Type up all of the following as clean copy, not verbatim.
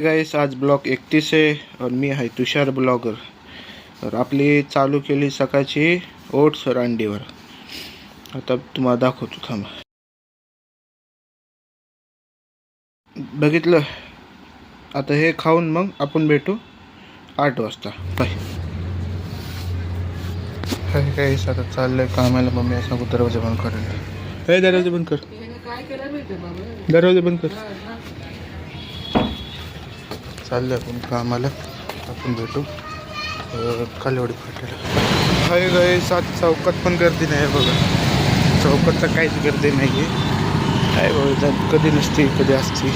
Guys आज blog 31 आहे और मी आहे तुषार ब्लॉगर। तर आपली चालू केली सकाळची ओट्स रांडीवर। आता तुम्हाला दाखवतो थांबा। बघितलं आता हे खाऊन मग आपण भेटू 8 वाजता। बाय। हाय गाइस आता चाललंय कामाला। मम्मी असं दरवाजा बंद करायला। हे दरवाजा बंद कर, दरवाजा बंद कर। चाललं आपण कामाला, आपण भेटू कालेवाडी फाट्याला। हाय गाइस आज चौकात पण गर्दी नाही बघा। चौकात तर काहीच गर्दी नाही आहे बघा। कधी नसते कधी असते,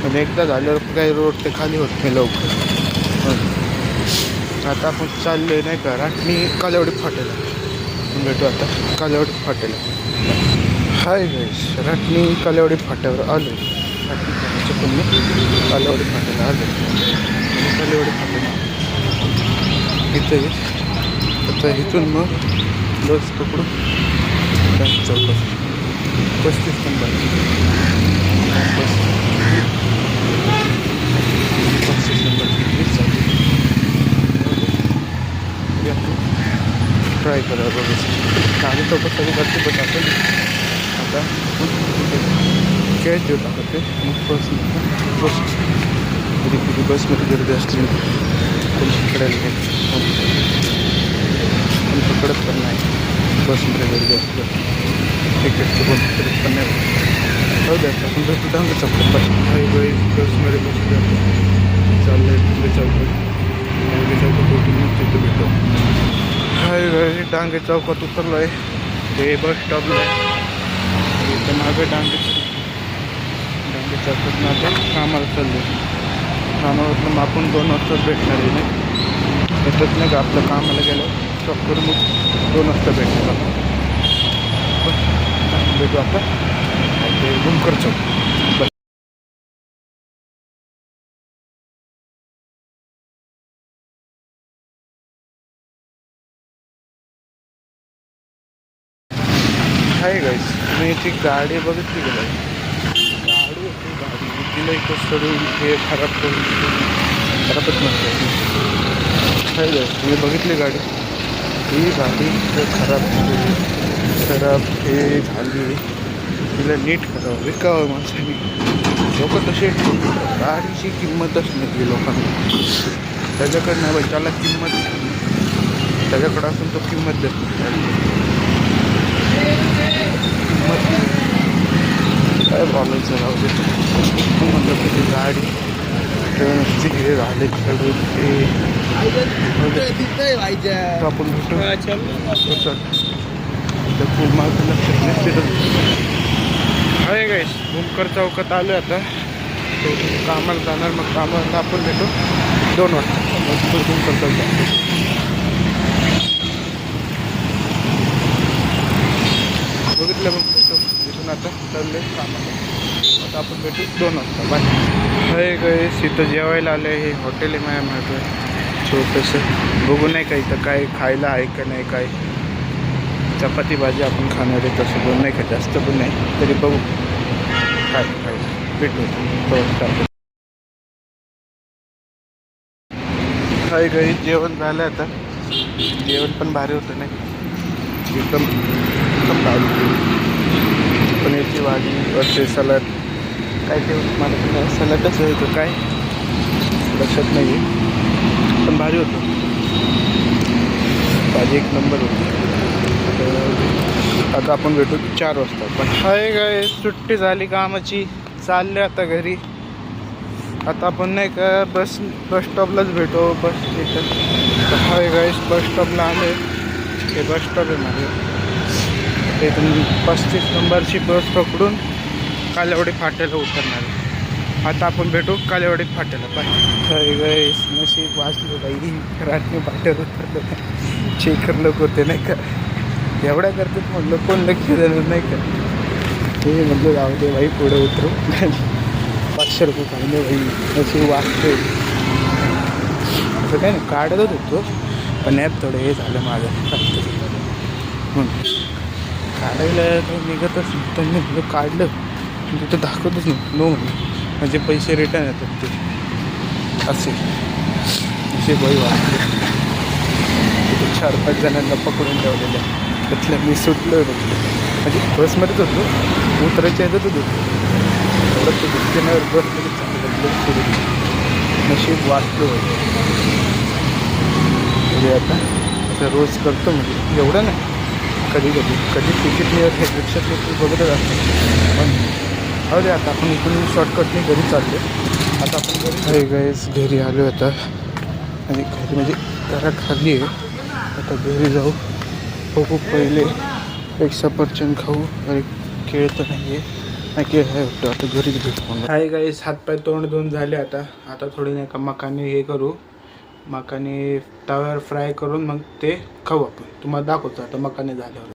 पण एकदा झाल्यावर काही रोड ते खाली होत नाही लवकर। आता आपण चाललोय नाही का राटणी कालेवाडी फाट्याला। आपण भेटू आता कालेवाडी फाट्याला। हाय गाइस राटणी कालेवाडी फाट्यावर आलो। कालेवाडी फाट्याला आलो। कालेवाडी फाट्याला इथे आता इथून मग बस पकडून चौकात 35 नंबर बस 35 नंबर तिथलीच चालू। ट्राय करा बघायचं आम्ही चौकात सगळी करते बस असेल। आता कॅश देऊ टाकते मग बस कधी कधी बसमध्ये गर्दी असते कोण पकडायला कोण पकडत पण नाही। बसमध्ये गर्दी असलं तिकीटचं कोण पकडत पण नाही। जाऊ द्या आपण भेटू डांगे चौकात। हाय गाइस बसमध्ये बसले चाललंय डांगे चौकात। डांगे चौकात उठून मग तिथं भेटू। हाय गाइस डांगे चौकात उतरलो आहे। हे बस स्टॉपला आहे। इथं मागे डांगे चौकात आता कामाला चाललो। कामावरनं मग आपण 2 वाजता भेटणार आहे नाही येतच नाही का आपलं कामाला गेलं स्टॉप करून मग 2 वाजता भेटणार आपण। भेटू आता ते गुमकर चौक। हाय गाइस मी ती गाडी बघितली गेली गाडी तिला इथं सोडून हे खराबच नसते। हाय गाइस तुम्ही बघितली गाडी ही गाडी खराब हे झाली तिला नीट करावं विकावं माणसाने। लोक तसे गाडीची किंमतच नाही लोकांना। त्याच्याकडे नाही बाई त्याला किंमत त्याच्याकडे असून तो किंमत देत नाही। काय बोलायचं राहू दे म्हणलं की गाडी हे झाले खेळून आपण भेटू हाय गाइस गुमकर चौकात आलो आता। कामाला जाणार मग कामाला आपण भेटू 2 वाजता गुमकर चौकात। बघितलं मग भेटू इथून आता चालले कामाला। आता आपण भेटू 2 वाजता। बाय। हाय गाइस इथं जेवायला आलं आहे। हे हॉटेल आहे माझ्या मागं छोटंसं। बघू नाही का इथं काय खायला आहे का नाही काय चपाती भाजी आपण खाणार आहे तसं पण नाही का जास्त पण नाही तरी बघू काय खायला भेटू। हाय गाइस जेवण झालं आता। जेवण पण भारी होतं नाही एकदम भारी। पनीरची भाजी वरचे सलाड काय ते मला पण सलाडच होतं काय लक्षात नाही पण भारी होतं। भाजी 1 नंबर होती। आता आपण भेटू 4 वाजता। पण हाय गाइस सुट्टी झाली कामाची चालले आता घरी। आता आपण नाही का बस स्टॉपलाच भेटू बस स्टेशन। हाय गाइस बस स्टॉपला आले। हे बस स्टॉप आहे माझं। इथून 35 नंबरची बस पकडून कालेवाडी फाट्याला उतरणार आहे। आता आपण भेटू कालेवाडी फाट्याला। बाय। हाय गाइस नशीब वाचलं बाई रात्री फाट्यावर उतरलं। शेखर लोक होते नाही का एवढ्या करतात म्हटलं कोण लक्ष देणार नाही का। हे म्हटलं जाऊ दे बाई पुढे उतरू 500 रुपये काढले बाई नशीब वाचते असं काय नाही काढतच होतो पण ॲप थोडं हे झालं माझं म्हणून काढायला काही निघतच त्यांनी काढलं तिथं दाखवतच नव्हतं नो म्हणजे पैसे रिटर्न येतात ते असे असे बाई वाटले. तिथे 4-5 जणांना पकडून ठेवलेल्या. त्यातलं मी सुटलो बघतो. म्हणजे बसमध्येच होतो, उतरायच्या ह्याच्यातच होतो. एवढं ते डिस्प्लेवर बसमध्ये चांगलं सुरू नशीब वाचलो म्हणजे आता असं रोज करतो. म्हणजे एवढं नाही, कधी तिकीट मिळत हे रिक्षात लोक बघतच असतात. पण हो दे, आता आपण इकडून शॉर्टकटने घरी चाललो. आता आपण घरी आलो आता. आणि घरी म्हणजे घराखाली आहे. आता घरी जाऊ, बघू पहिले एक सफरचंद खाऊ. अरे केळ तर नाही आहे, केळ आहे वाटतं. आता घरीच भेटू. हाय गाईस, हातपाय तोंड धुवून झाले. आता थोडी नाही का मकाने हे करू, मकाने तव्यावर फ्राय करून मग ते खाऊ आपण. तुम्हाला दाखवतो आता मकाने झाल्यावर.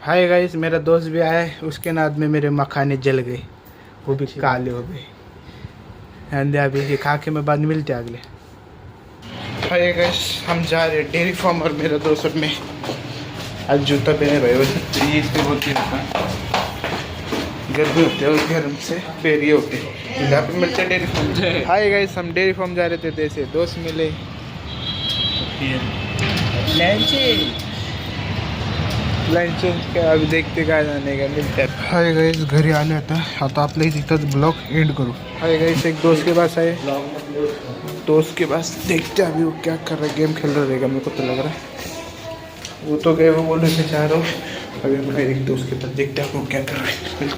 हाय गाइस, मेरा दोस्त भी आया है, उसके नाद में मेरे मखाने जल गए, वो भी काले हो गए। एंड अभी ये खा के मैं बाद मिलते अगले। हाय गाइस, हम जा रहे डेयरी फार्म और मेरा दोस्त में आज जूता पहने भाई। ईद पे होती है गर्मी होती है और गर्म से फिर ये होते हैं यहाँ पे मिलते डेयरी फार्म। हाय गाइस, हम डेयरी फार्म जा रहे थे, जैसे दोस्त मिले। लाइन चेंज क्या, अभी देखते काय जाने का मिलते हैं। हाय गाइस, घरी आले आता आपल्या इथंच ब्लॉग एंड करू। हाय गाइस, एक दोस्त के पास आए, दोस्त के पास देखते अभी वो क्या कर रहा है, गेम खेल रहा रहेगा मेरे को तो लग रहा है। वो तो गए, वो बोल रहे थे जा रहा हूँ। अभी मैं एक दोस्त के पास देखते हैं वो क्या कर रहे हैं, मिलते हैं।